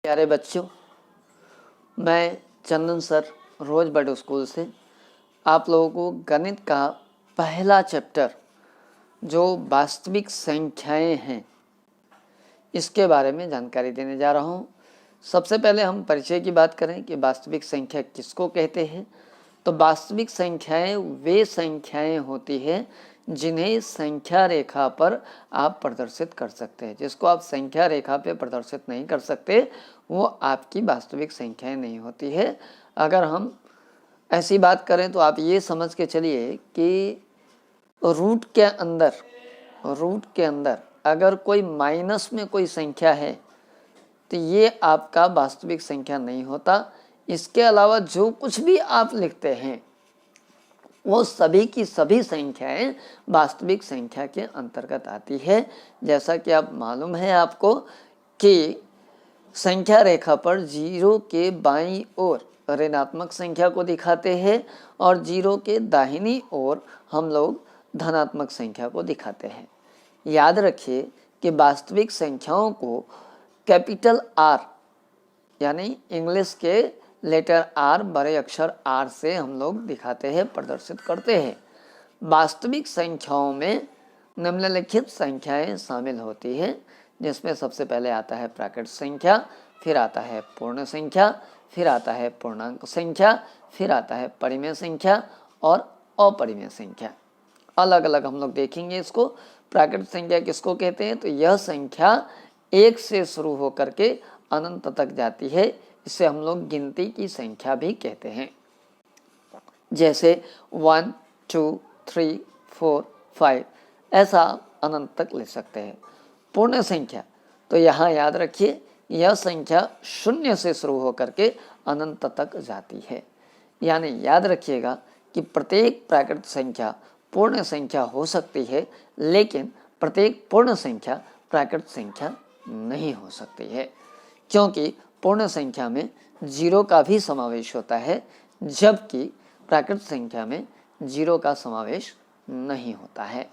प्यारे बच्चों, मैं चंदन सर रोज बर्ड स्कूल से आप लोगों को गणित का पहला चैप्टर जो वास्तविक संख्याएं हैं इसके बारे में जानकारी देने जा रहा हूं। सबसे पहले हम परिचय की बात करें कि वास्तविक संख्या किसको कहते हैं। तो वास्तविक संख्याएं वे संख्याएं होती है जिन्हें संख्या रेखा पर आप प्रदर्शित कर सकते हैं। जिसको आप संख्या रेखा पे प्रदर्शित नहीं कर सकते वो आपकी वास्तविक संख्याएं नहीं होती है। अगर हम ऐसी बात करें तो आप ये समझ के चलिए कि रूट के अंदर अगर कोई माइनस में कोई संख्या है तो ये आपका वास्तविक संख्या नहीं होता। इसके अलावा जो कुछ भी आप लिखते हैं वो सभी की सभी संख्याएं वास्तविक संख्या के अंतर्गत आती है। जैसा कि आप मालूम है आपको कि संख्या रेखा पर जीरो के बाईं ओर ऋणात्मक संख्या को दिखाते हैं और जीरो के दाहिनी ओर हम लोग धनात्मक संख्या को दिखाते हैं। याद रखिए कि वास्तविक संख्याओं को कैपिटल आर यानी इंग्लिश के लेटर आर, बड़े अक्षर आर से हम लोग दिखाते हैं, प्रदर्शित करते हैं। वास्तविक संख्याओं में निम्नलिखित संख्याएं शामिल होती है, जिसमें सबसे पहले आता है प्राकृत संख्या, फिर आता है पूर्ण संख्या, फिर आता है पूर्णांक संख्या, फिर आता है परिमेय संख्या और अपरिमेय संख्या। अलग अलग हम लोग देखेंगे इसको। प्राकृत संख्या किसको कहते हैं? तो यह संख्या एक से शुरू होकर के अनंत तक जाती है। इसे हम लोग गिनती की संख्या भी कहते हैं, जैसे 1, 2, 3, 4, 5 ऐसा अनंत तक ले सकते हैं। पूर्ण संख्या तो यहाँ याद रखिए यह संख्या शून्य से शुरू होकर के अनंत तक जाती है। यानी याद रखिएगा कि प्रत्येक प्राकृत संख्या पूर्ण संख्या हो सकती है, लेकिन प्रत्येक पूर्ण संख्या प्राकृत संख्या नहीं हो सकती है, क्योंकि पूर्ण संख्या में जीरो का भी समावेश होता है, जबकि प्राकृत संख्या में जीरो का समावेश नहीं होता है।